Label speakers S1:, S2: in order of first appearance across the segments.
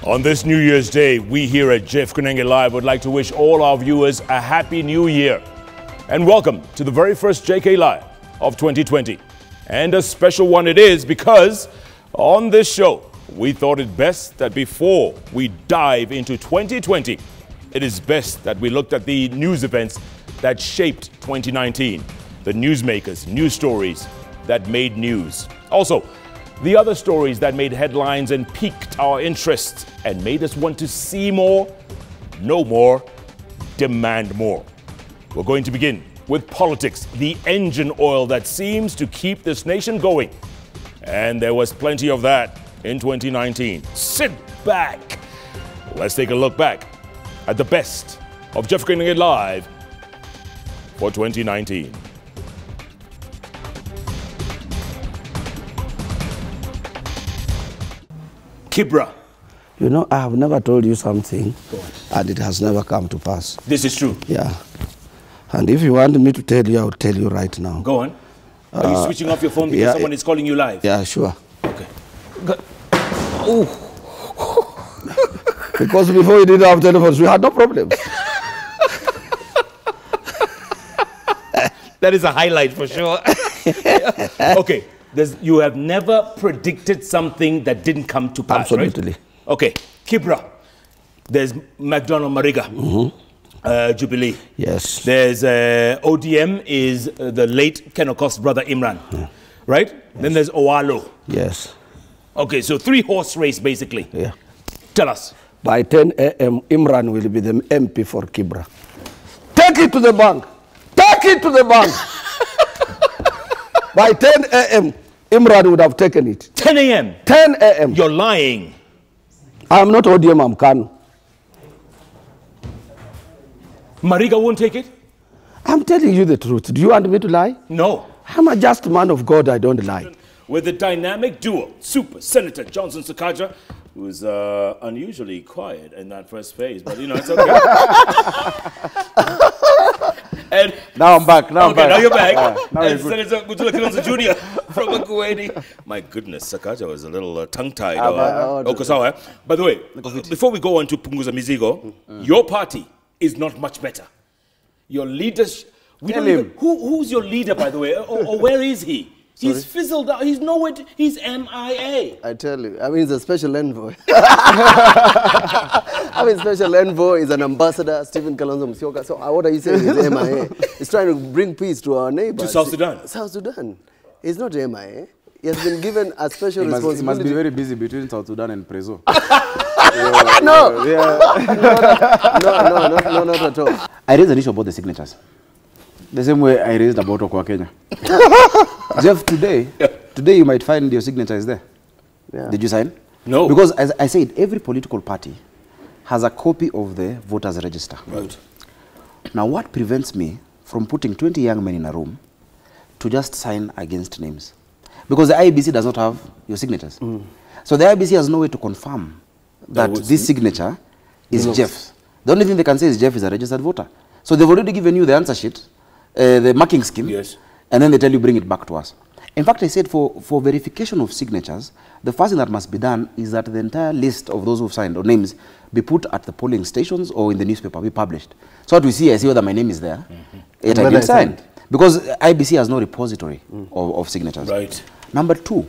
S1: On this New Year's Day, we here at Jeff Koinange Live would like to wish all our viewers a happy new year. And welcome to the very first JK Live of 2020. And a special one it is because on this show, we thought it best that before we dive into 2020, it is best that we looked at the news events that shaped 2019. The newsmakers, news stories that made news. Also, the other stories that made headlines and piqued our interest and made us want to see more, know more, demand more. We're going to begin with politics, the engine oil that seems to keep this nation going. And there was plenty of that in 2019. Sit back. Let's take a look back at the best of Jeff Koinange Live for 2019. Kibra.
S2: You know, I have never told you something, and it has never come to pass.
S1: This is true.
S2: Yeah. And if you want me to tell you, I will tell you right now.
S1: Go on. Are you switching off your phone because someone is calling you live?
S2: Yeah, sure.
S1: Okay.
S2: Oh. Because before we didn't have telephones, we had no problems.
S1: That is a highlight for sure. Okay. You have never predicted something that didn't come to pass,
S2: Absolutely.
S1: Right? Okay. Kibra. There's McDonald Mariga. Jubilee.
S2: Yes.
S1: There's ODM is the late Ken Okos' brother Imran. Yeah. Right? Yes. Then there's Owalo.
S2: Yes.
S1: Okay, so 3-horse race basically.
S2: Yeah.
S1: Tell us.
S2: By 10 a.m., Imran will be the MP for Kibra. Take it to the bank. Take it to the bank. By 10 a.m., Imran would have taken it.
S1: 10 a.m.?
S2: 10 a.m.
S1: You're lying.
S2: I'm not ODM, I'm Kanu.
S1: Mariga won't take it?
S2: I'm telling you the truth. Do you want me to lie?
S1: No.
S2: I'm a just man of God, I don't lie.
S1: With the dynamic duo, Super Senator Johnson Sakaja, who's unusually quiet in that first phase, but you know, it's okay. And
S3: now I'm back. Now
S1: you're back.
S3: Now
S1: and Senator Gutula Kilonzo Jr. from Makueni. My goodness, Sakaja was a little tongue-tied. By the way, before we go on to Punguza Mizigo, your party is not much better. Your leaders, who's your leader, by the way, or where is he? Sorry? He's fizzled out. He's nowhere. He's MIA.
S4: I tell you. I mean, he's a special envoy. Special envoy is an ambassador, Stephen Kalonzo Musyoka. So what are you saying? He's MIA. He's trying to bring peace to our neighbors.
S1: To South Sudan.
S4: South Sudan. He's not MIA. He has been given a special responsibility.
S3: He must be very busy between South Sudan and Prezo.
S4: No, not at all.
S3: I raised an issue about the signatures. The same way I raised about Okwa Kenya. Jeff, today you might find your signature is there. Yeah. Did you sign?
S1: No.
S3: Because as I said, every political party has a copy of the voters register.
S1: Right.
S3: Now what prevents me from putting 20 young men in a room to just sign against names? Because the IEBC does not have your signatures. So the IEBC has no way to confirm that this signature is Jeff's. The only thing they can say is Jeff is a registered voter. So they've already given you the answer sheet, the marking scheme,
S1: yes,
S3: and then they tell you bring it back to us. In fact, I said for verification of signatures, the first thing that must be done is that the entire list of those who've signed or names be put at the polling stations or in the newspaper, be published. So what we see, I see whether my name is there, yet I didn't sign. Because IBC has no repository of signatures.
S1: Right.
S3: Number two,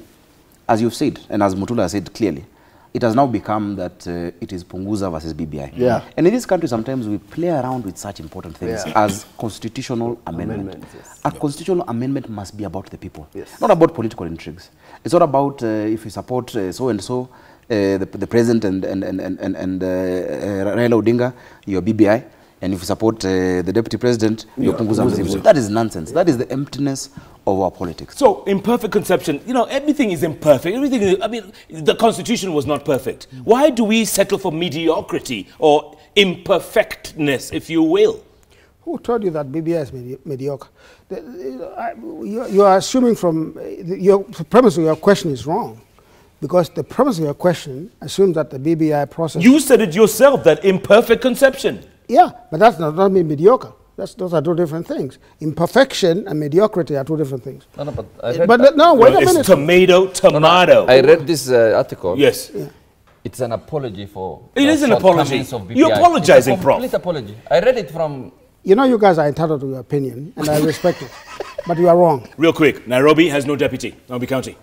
S3: as you've said, and as Mutula said clearly, it has now become that it is Punguza versus BBI.
S4: Yeah.
S3: And in this country, sometimes we play around with such important things as constitutional amendment. Yes. A constitutional amendment must be about the people, not about political intrigues. It's not about if you support so-and-so, the president and Raila Odinga, you're BBI, and if you support the deputy president, you're Punguza. That is nonsense. That is the emptiness of our politics.
S1: So, imperfect conception, you know, everything is imperfect. Everything is, I mean, the Constitution was not perfect. Why do we settle for mediocrity or imperfectness, if you will?
S5: Who told you that BBI is mediocre? You are assuming from, the premise of your question is wrong. Because the premise of your question assumes that the BBI process...
S1: You said it yourself, that imperfect conception.
S5: Yeah, but that's not mean mediocre. Those are two different things. Imperfection and mediocrity are two different things.
S6: No, but
S5: wait a minute.
S1: It's tomato.
S6: No, I read this article.
S1: Yes.
S5: Yeah.
S6: It's an apology for...
S1: It is an apology.
S6: Of
S1: You're apologizing,
S6: it's a
S1: Prof.
S6: complete apology. I read it from...
S5: You know, you guys are entitled to your opinion, and I respect it. But you are wrong.
S1: Real quick, Nairobi has no deputy, Nairobi County.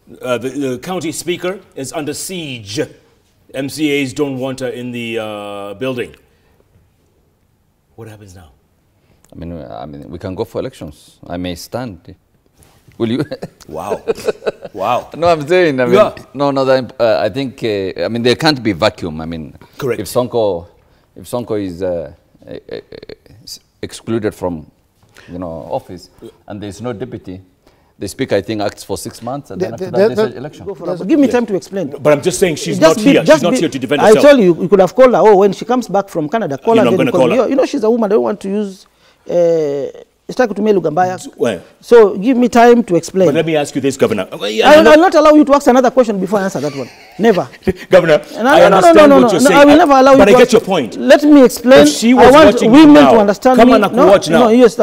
S1: The county speaker is under siege. MCAs don't want her in the building. What happens now?
S6: I mean, we can go for elections. I may stand. Will you?
S1: Wow. Wow.
S6: No, I'm saying, I mean,
S1: Yeah.
S6: I think, I mean, there can't be vacuum. I mean,
S1: Correct.
S6: If Sonko is excluded from, office, and there's no deputy, the speaker, I think, acts for 6 months, and then after that, there's an election.
S7: Give me time to explain.
S1: But I'm just saying she's not here. She's not here to defend herself.
S7: I told you, you could have called her. Oh, when she comes back from Canada, call her.
S1: I'm going to call her.
S7: You know, she's a woman. I don't want to use...
S1: Well,
S7: So give me time to explain.
S1: but let me ask you this, Governor.
S7: I will not allow you to ask another question before I answer that one. Never.
S1: Governor, I understand what you're saying.
S7: I will never allow you
S1: but
S7: to
S1: I get
S7: ask.
S1: your point.
S7: Let me explain.
S1: If she was
S7: I want
S1: watching
S7: women
S1: now,
S7: to understand
S1: come
S7: me.
S1: on, I can watch now.
S7: No, yes,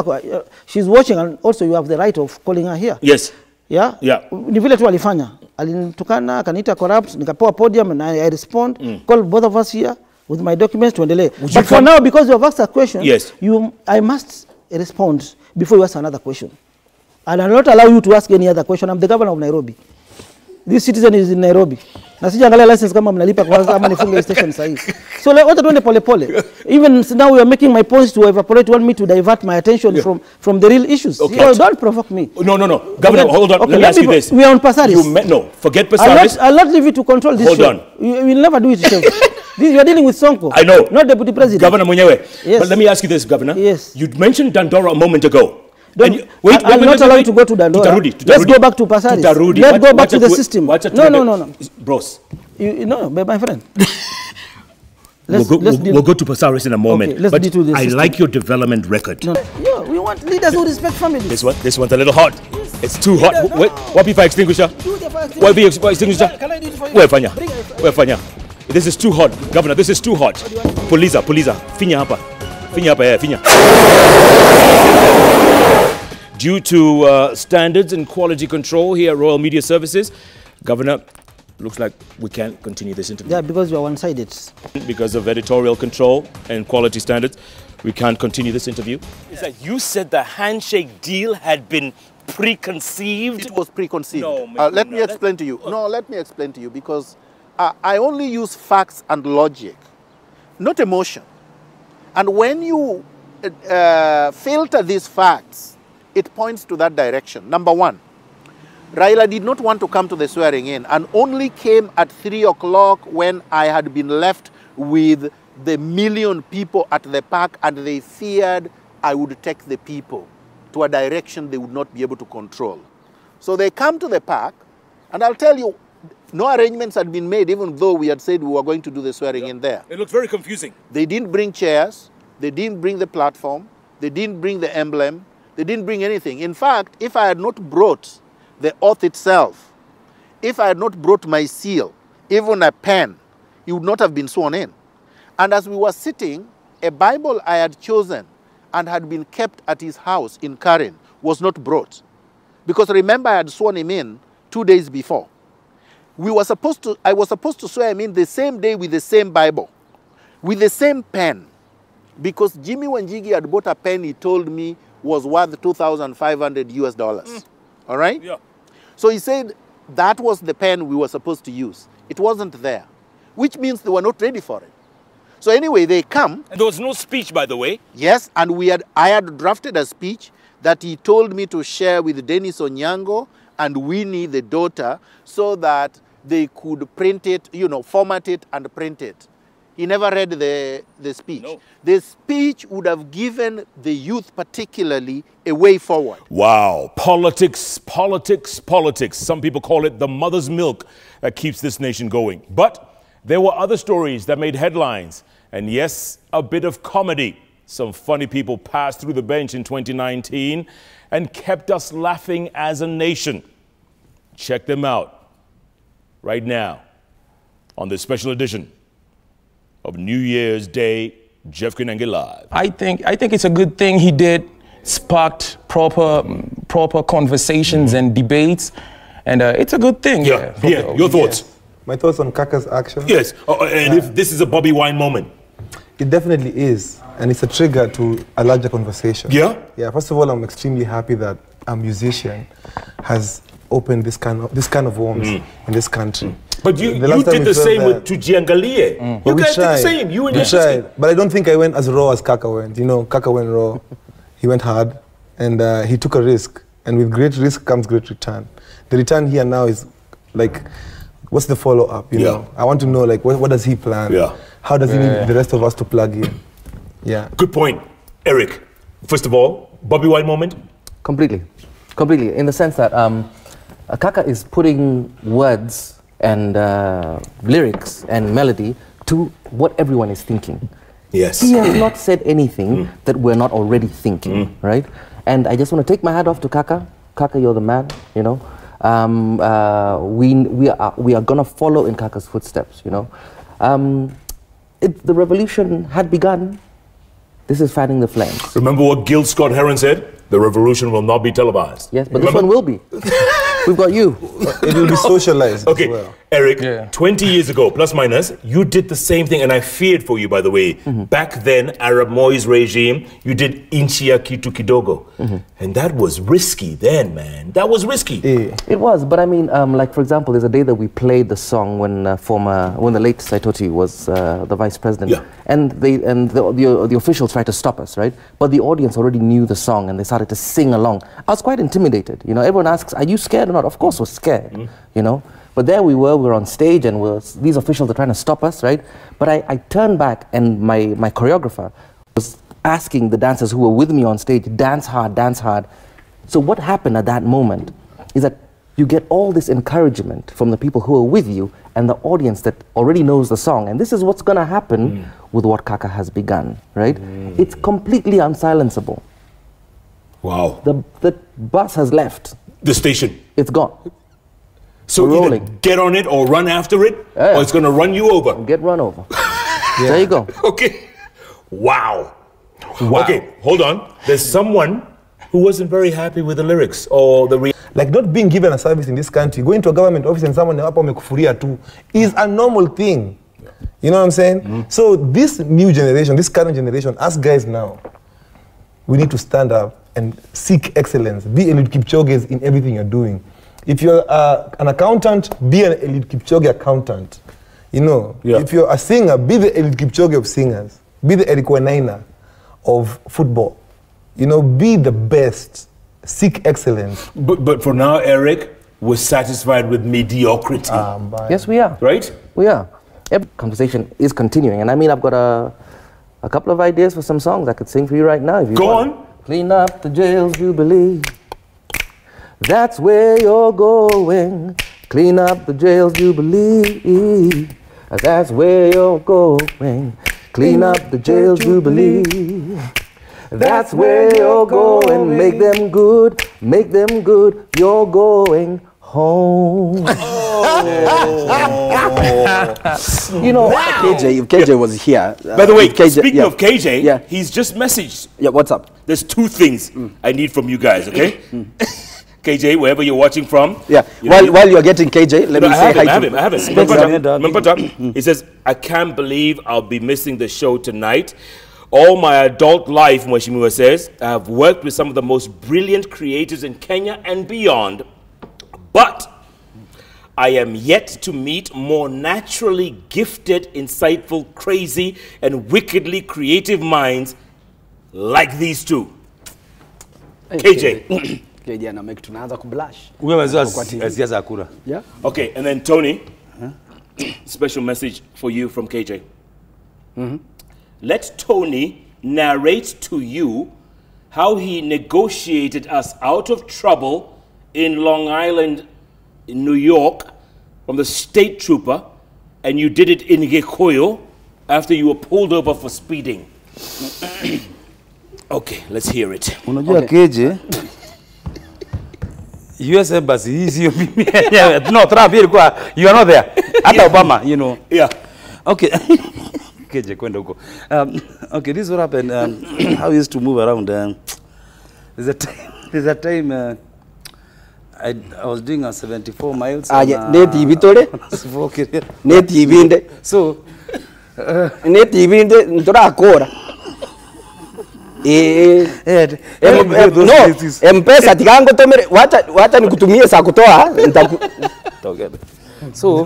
S7: she's watching, and also you have the right of calling her here.
S1: Yes.
S7: Yeah?
S1: Yeah.
S7: Ni vile tu alifanya. Alinitukana, akaniita corrupt, nikapewa podium, and I respond. Call both of us here with my documents to endelea. But for now, because you have asked a question,
S1: Yes.
S7: I must respond before you ask another question. And I will not allow you to ask any other question. I'm the governor of Nairobi. This citizen is in Nairobi. Na sijaangalia license kama mnalipa kwanza ama nifunge station sahihi. So wacha tuende pole pole. Even now we are making my points to evaporate. You want me to divert my attention from the real issues.
S1: Okay.
S7: You don't provoke me.
S1: No. Governor, hold on.
S7: Okay,
S1: let me ask you this.
S7: We are on Pasaris.
S1: No, forget Pasaris.
S7: I'll not leave you to control this
S1: Hold
S7: show.
S1: on.
S7: You will never do it yourself. You are dealing with Sonko.
S1: I know.
S7: Not Deputy President.
S1: Governor Munyewe.
S7: Yes.
S1: But let me ask you this, Governor.
S7: Yes.
S1: You mentioned Dandora a moment ago.
S7: I'll not allow you to go to Dandora.
S1: Tarudi.
S7: Let's go back to Pasaris. Let's go back to the system. No.
S1: Bros.
S7: No, my friend.
S1: We'll go to Pasaris in a moment.
S7: Okay, let's
S1: but
S7: deal with the
S1: I
S7: system.
S1: like your development record.
S7: No, we want leaders who respect families.
S1: This one's a little hot. It's too hot.
S7: No.
S1: What if I extinguisher?
S7: Do the fire
S1: What if I extinguisher?
S7: Can I do it for you?
S1: Where Fanya? This is too hot, Governor. This is too hot. Poliza. Finya hapa, finya. Due to standards and quality control here at Royal Media Services, Governor, looks like we can't continue this interview.
S7: Yeah, because you are one-sided.
S1: Because of editorial control and quality standards, we can't continue this interview. Is that you said the handshake deal had been preconceived?
S8: It was preconceived.
S1: No,
S8: let me explain to you. No, let me explain to you because I only use facts and logic, not emotion. And when you filter these facts, it points to that direction. Number one, Raila did not want to come to the swearing in and only came at 3 o'clock when I had been left with the million people at the park and they feared I would take the people to a direction they would not be able to control. So they come to the park, and I'll tell you, no arrangements had been made even though we had said we were going to do the swearing in there.
S1: It looks very confusing.
S8: They didn't bring chairs, they didn't bring the platform, they didn't bring the emblem, they didn't bring anything. In fact, if I had not brought the oath itself, if I had not brought my seal, even a pen, he would not have been sworn in. And as we were sitting, a Bible I had chosen and had been kept at his house in Karen was not brought. Because remember, I had sworn him in 2 days before. I was supposed to swear him in the same day with the same Bible, with the same pen. Because Jimmy Wanjigi had bought a pen he told me was worth $2,500 All right?
S1: Yeah.
S8: So he said that was the pen we were supposed to use. It wasn't there, which means they were not ready for it. So anyway, they come.
S1: And there was no speech, by the way.
S8: Yes, and I had drafted a speech that he told me to share with Dennis Onyango and Winnie, the daughter, so that they could print it, format it and print it. He never read the speech.
S1: No.
S8: The speech would have given the youth particularly a way forward.
S1: Wow. Politics. Some people call it the mother's milk that keeps this nation going. But there were other stories that made headlines. And yes, a bit of comedy. Some funny people passed through the bench in 2019 and kept us laughing as a nation. Check them out right now on this special edition of New Year's Day, Jeff Koinange Live.
S9: I think it's a good thing he did, sparked proper conversations and debates, and it's a good thing.
S1: Yeah, your thoughts.
S10: My thoughts on Kaka's action?
S1: Yes, and if this is a Bobby Wine moment.
S10: It definitely is, and it's a trigger to a larger conversation.
S1: Yeah?
S10: Yeah, first of all, I'm extremely happy that a musician has opened this kind of warmth in this country.
S1: But you did the same with Tujiangalie. You guys did the same, you and
S10: we
S1: your
S10: tried, but I don't think I went as raw as Kaka went. You know, Kaka went raw, he went hard, and he took a risk. And with great risk comes great return. The return here now is like, what's the follow-up, you know? I want to know, like, what does he plan?
S1: Yeah.
S10: How does he need the rest of us to plug in? Yeah.
S1: Good point. Eric, first of all, Bobby Wine moment?
S11: Completely. Completely. In the sense that Kaka is putting words and lyrics and melody to what everyone is thinking.
S1: Yes.
S11: He has not said anything that we're not already thinking, right? And I just want to take my hat off to Kaka. Kaka, you're the man, you know. We are going to follow in Kaka's footsteps, you know. The revolution had begun. This is fanning the flames.
S1: Remember what Gil Scott-Heron said? The revolution will not be televised.
S11: Yes, but this one will be. We've got you.
S10: It will be socialized.
S1: Okay,
S10: as well.
S1: Eric, 20 years ago, plus minus, you did the same thing, and I feared for you, by the way. Back then, Arab Moi's regime, you did Inchia Kitu Kidogo. And that was risky then, man. That was risky.
S11: It was, but I mean, like, for example, there's a day that we played the song when the late Saitoti was the vice president.
S1: Yeah.
S11: And the officials tried to stop us, right? But the audience already knew the song, and they started to sing along. I was quite intimidated. You know, everyone asks, are you scared or not? Of course we're scared, you know. But there we were on stage, and these officials are trying to stop us, right? But I turned back, and my choreographer was asking the dancers who were with me on stage, dance hard, dance hard. So what happened at that moment is that you get all this encouragement from the people who are with you and the audience that already knows the song. And this is what's going to happen with what Kaka has begun, right? It's completely unsilenceable.
S1: Wow.
S11: The bus has left.
S1: The station.
S11: It's gone.
S1: So either get on it or run after it, or it's going to run you over.
S11: Get run over. There you go.
S1: Okay. Wow. Okay, hold on. There's someone who wasn't very happy with the lyrics or the
S10: like not being given a service in this country, going to a government office and someone hapo amekufuria tu is a normal thing. You know what I'm saying? So this new generation, this current generation, us guys now, we need to stand up and seek excellence. Be Eliud Kipchoge in everything you're doing. If you're an accountant, be an Eliud Kipchoge accountant. You know, if you're a singer, be the Eliud Kipchoge of singers. Be the Eric Wainaina of football. You know, be the best. Seek excellence.
S1: But for now, Eric, we're satisfied with mediocrity.
S11: Yes, we are.
S1: Right?
S11: We are. Every conversation is continuing. And I mean, I've got a couple of ideas for some songs I could sing for you right now. If you want. Clean up the jails, Jubilee. That's where you're going. Clean up the jails, Jubilee. That's where you're going. Clean up the jails, Jubilee. That's where you're going. Make them good. Make them good. You're going home.
S2: You know, if KJ was here.
S1: By the way, speaking of KJ, he's just messaged.
S2: Yeah, what's up?
S1: There's two things I need from you guys, okay? KJ, wherever you're watching from.
S2: Yeah, while you're getting KJ, let me say hi to him.
S1: I have him. He says, I can't believe I'll be missing the show tonight. All my adult life, Mheshimiwa says, I have worked with some of the most brilliant creators in Kenya and beyond, but I am yet to meet more naturally gifted, insightful, crazy, and wickedly creative minds like these two. KJ.
S2: KJ anamake tunaanza kublush.
S1: Yeah. Okay, and then Tony, special message for you from KJ. Let Tony narrate to you how he negotiated us out of trouble in Long Island, in New York, from the state trooper, and you did it in Gikuyu after you were pulled over for speeding. Okay, let's hear it.
S12: Unajua KJ, US Embassy is no, Trump, you are not there. Hata Obama, you know.
S1: Yeah.
S12: Okay. KJ, kwenda huko. Okay, this is what happened. How we used to move around. There's a time I was doing a 74 miles.
S2: Ne TV tole. Ne TV nde.
S12: So
S2: ne TV nde ntorakora. No, M-Pesa tikango tomere wacha nikutumie saa kutoa
S12: so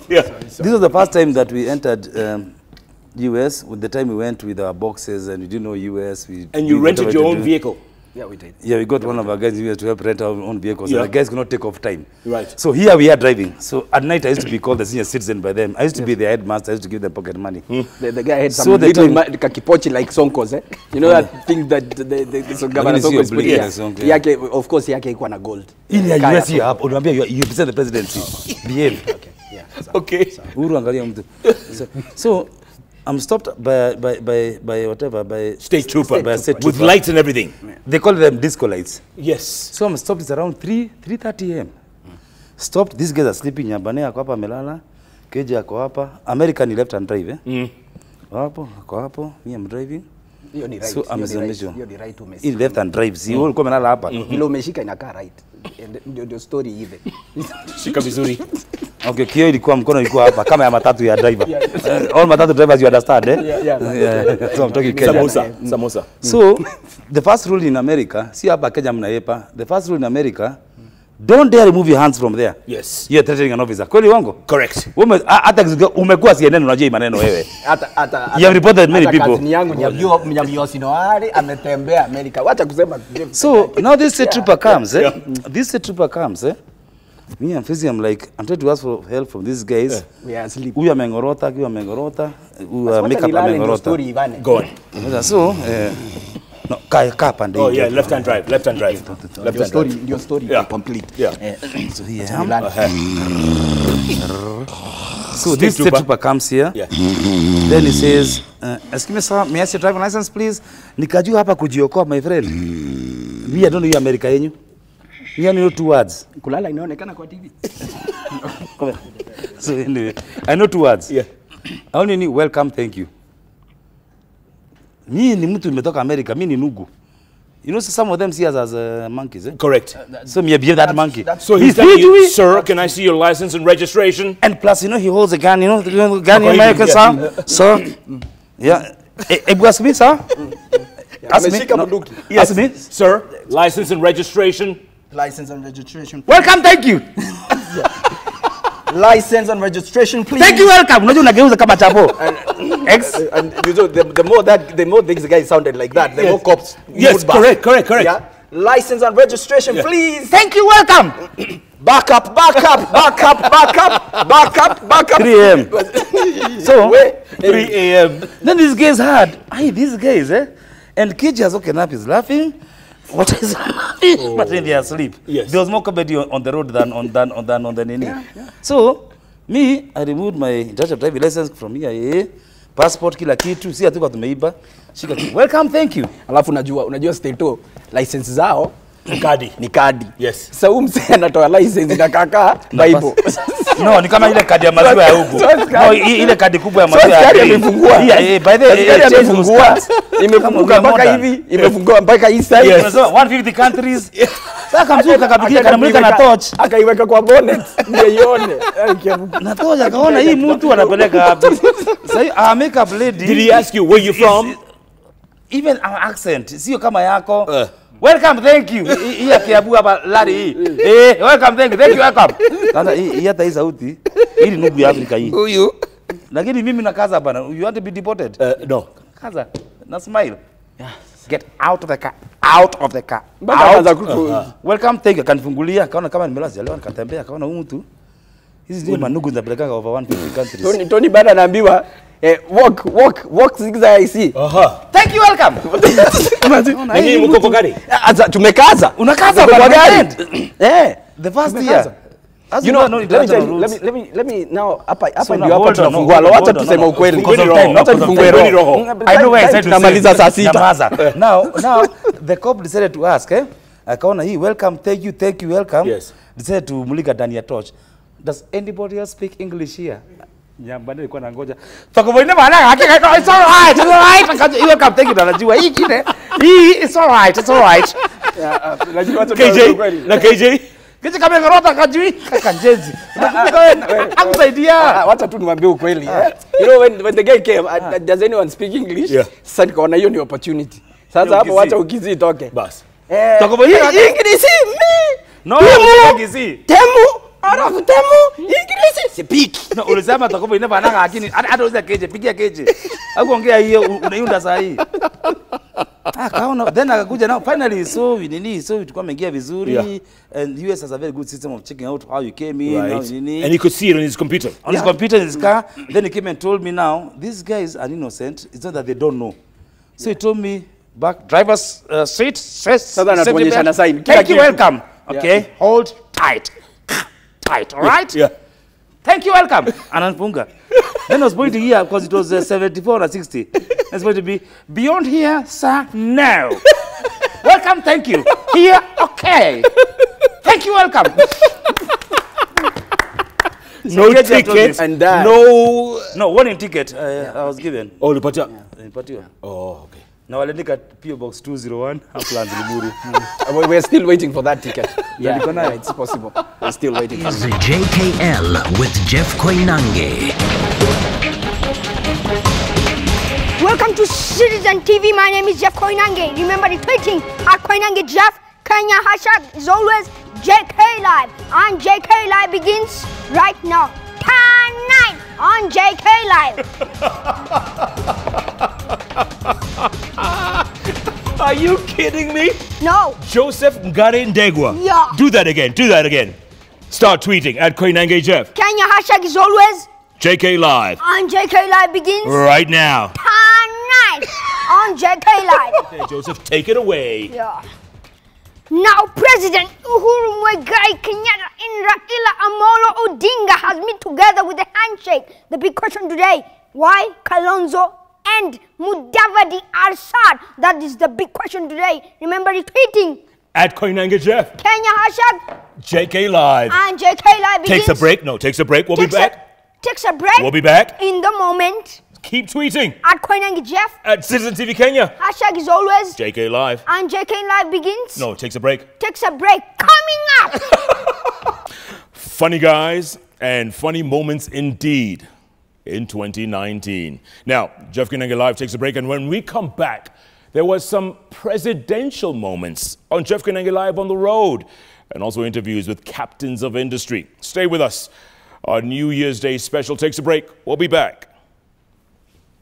S12: yeah. This was the first time that we entered US. With the time we went with our boxes and we didn't know US. And
S1: you rented your own vehicle?
S12: Yeah, we did. Yeah, we got one of our guys in US to help rent our own vehicles. Yeah. And the guys could not take off time.
S1: Right.
S12: So here we are driving. So at night I used to be called the senior citizen by them. I used to be the headmaster. I used to give them pocket money.
S2: The guy had some little kakipochi like Sonkos, eh? You know that thing that the governor Sonkos put here? Yake, of course, yake ikuwa na gold.
S12: In the US here, you present the presidency. Behave.
S1: Okay. Yeah. Okay.
S12: So I'm stopped by
S1: state trooper with lights and everything.
S12: They call them disco lights.
S1: Yes.
S12: So I'm stopped. It's around 3:30 a.m. Stopped. These guys are sleeping. Nyambane ako hapa melala. Keji ako hapa. American left hand drive. Hapo, ako hapo. Me I'm driving. So I'm in left hand drive. Si wewe uko melala hapa.
S2: Ile umeshika inakaa right. Ndio story hivi.
S1: Shika vizuri.
S12: Okay, kio ilikuwa mkono ilikuwa hapa kama ya matatu ya driver. All matatu drivers you understand, eh?
S2: Yeah.
S12: So I'm talking Kenya.
S1: Samosa.
S12: So the first rule in America, si hapa Kenya mnaepa. The first rule in America, don't dare remove your hands from there.
S1: Yes.
S12: You're threatening an officer. Kweli wango?
S1: Correct.
S12: Hata umekuwa CNN unajua hii maneno wewe. You have reported many people.
S2: Kazi yangu Nyamiosi Noari ametembea America. Wacha kusema.
S12: So now this state trooper comes, eh? This state trooper comes, eh? Me and Fizi, I'm trying to ask for help from these guys.
S2: We are asleep.
S12: Huyu amengorota, huyu amengorota, huyu makeup amengorota.
S1: Go on.
S12: So, no, kaa pande.
S1: Oh yeah, left hand drive. Left hand drive.
S2: Your story complete.
S1: Yeah.
S12: So here I am. So this state trooper comes here.
S1: Yeah.
S12: Then he says, excuse me sir, may I see your driving license please? Nikajua hapa kujiokoa my friend. Me I don't know you America yenyu. You know 2 words.
S2: Kulala inaonekana kwa TV.
S12: So anyway, I know 2 words.
S1: Yeah.
S12: I only need welcome, thank you. Mimi ni mtu nimetoka America, mimi ni nugu. You know, so some of them see us as monkeys, eh?
S1: Correct.
S12: So me behave that monkey.
S1: So he's telling you, sir, can I see your license and registration?
S12: And plus, you know, he holds a gun, you know, the gun in America, sir. Sir. Yeah. Ask me, sir. Ask me. No.
S1: Yes.
S12: Ask me.
S1: Sir, license and registration.
S2: License and registration.
S12: Welcome, thank you.
S2: License and registration, please.
S12: Thank you, welcome. Unajua unageuza kama chapo.
S2: And you know, the more these guys sounded like that, the more cops.
S1: Yes, correct.
S2: Yeah. License and registration, please.
S12: Thank you, welcome.
S2: Back up.
S12: 3 a.m. So
S1: 3 a.m.
S12: Then these guys heard, these guys, eh? And Kiji has woken up, he's laughing. What is laughing? But when they are asleep.
S1: Yes.
S12: There was more comedy on the road than on the nini. Yeah. So me, I removed my international driving license from here, passport, kila kitu. Si hatuko tumeiba. Shika kitu. Welcome, thank you.
S2: Alafu unajua state to license zao ni kadi.
S1: Yes.
S2: Sasa mse anatoa license na kaka Bible.
S12: No, ni kama ile kadi ya maziwa ya huko. No, ile kadi kubwa ya maziwa ya.
S2: Imefungua.
S12: Yeah, by the way,
S2: imefungua. Imefunguka mpaka hivi, imefungua mpaka hii side.
S12: Yes. 150 countries. Sasa kamzuka kapigia kanamulika na torch,
S2: akaiweka kwa bonnet ndio ione.
S12: Na torch akaona hii mtu anapeleka wapi. Sasa makeup lady.
S1: Did he ask you where you from?
S12: Even our accent, sio kama yako. Welcome, thank you. Hii akiabu hapa lari hii. Welcome, thank you, welcome. Sasa hii hata hii sauti, hii nugu ya Afrika hii.
S2: Huyu.
S12: Lakini mimi na kaza bana. You want to be deported?
S1: No.
S12: Kaza. Na smile. Get out of the car. Out of the car. Welcome, thank you. Kanifungulia, kaona kama nimelaza leo nikatembea, kaona huyu mtu. Hizi ndio manugu zinapeleka over 150 countries.
S2: Tony bado anaambiwa walk zigzag IC.
S12: Thank you, welcome.
S1: Nini mko kwa gari?
S2: Tumekaza.
S12: Unakaza kwa gari. The first year.
S2: You know, let me now hapa ndio hapa tunafungua. Acha tuseme ukweli. Acha tufungue roho.
S12: I know where I said to
S2: tunamaliza saa 6.
S12: Now the cop decided to ask, akaona hii welcome, thank you, welcome.
S1: Yes.
S12: Decided to mulika ndani ya torch. Does anybody else speak English here? Nyambani alikuwa anangoja. Fakovoine maana hakika it's all right. Welcome, thank you, anajua hii kile.
S13: It's all right. It's all right.
S1: KJ, na KJ.
S13: Kichi kama ngarota kajui kanjezi. Akusaidia.
S2: Wacha tu niwaambie ukweli. You know when the guy came, does anyone speak English?
S1: Yeah.
S2: Sasa nikaona hiyo ni opportunity. Sasa hapo wacha ukizi itoke.
S1: Bas.
S2: Takobo hii English me.
S13: No, English.
S2: Temu. Arafu temu. English speak.
S13: No, ulisema takobo inaba nanga lakini hata uliza keje, pigia keje. Hakuongea hiyo unaiunda saa hii. Kaona then akakuja now finally so tulikuwa mengia vizuri,
S1: yeah.
S13: And US has a very good system of checking out how you came in,
S1: right.
S13: how nini.
S1: And he could see it on his computer.
S13: On his computer in his car. Then he came and told me now these guys are innocent. It's not that they don't know. So he told me back driver's seat says thank you, welcome. Okay, yeah. Hold tight, all right.
S1: Yeah.
S13: Thank you, welcome. Ananpunga. Then I was pointing here because it was 74 or 60. It's going to be beyond here, sir. No. Welcome, thank you. Here, okay. Thank you, welcome.
S1: No ticket
S2: and
S13: no warning ticket. I was given.
S1: Oh, Lipatia.
S13: Lipatia.
S1: Oh, okay.
S13: Now I'll look at PO Box 201, Uplands Limuru.
S2: We're still waiting for that ticket. Yeah, it's possible. We're still waiting.
S14: Is JKL with Jeff Koinange.
S15: Welcome to Citizen TV. My name is Jeff Koinange. Remember the tweeting at Koinange Jeff. Kenya hashtag is always JK Live. And JK Live begins right now. 10-9 on JK Live.
S1: Are you kidding me?
S15: No.
S1: Joseph Ngare Ndegwa.
S15: Yeah.
S1: Do that again. Start tweeting at Koinange Jeff.
S15: Kenya hashtag is always
S1: JK Live.
S15: And JK Live begins
S1: right now.
S15: 10-9 on JK Live.
S1: Okay, Joseph, take it away.
S15: Yeah. Now, President Uhuru Muigai Kenyatta and Raila Amolo Odinga has met together with a handshake. The big question today, why Kalonzo and Mudavadi are sad? That is the big question today. Remember retweeting
S1: at Koinange Jeff.
S15: Kenya hashtag
S1: JK Live.
S15: And JK Live begins.
S1: Takes a break. No, takes a break. We'll be back.
S15: Takes a break.
S1: We'll be back.
S15: In the moment.
S1: Keep tweeting.
S15: At Koinange Jeff.
S1: At Citizen TV Kenya.
S15: Hashtag is always
S1: JK Live.
S15: And JK Live begins.
S1: No, takes a break.
S15: Takes a break. Coming up.
S1: Funny guys and funny moments indeed in 2019. Now, Jeff Koinange Live takes a break, and when we come back, there was some presidential moments on Jeff Koinange Live on the road, and also interviews with captains of industry. Stay with us. Our New Year's Day special takes a break. We'll be back.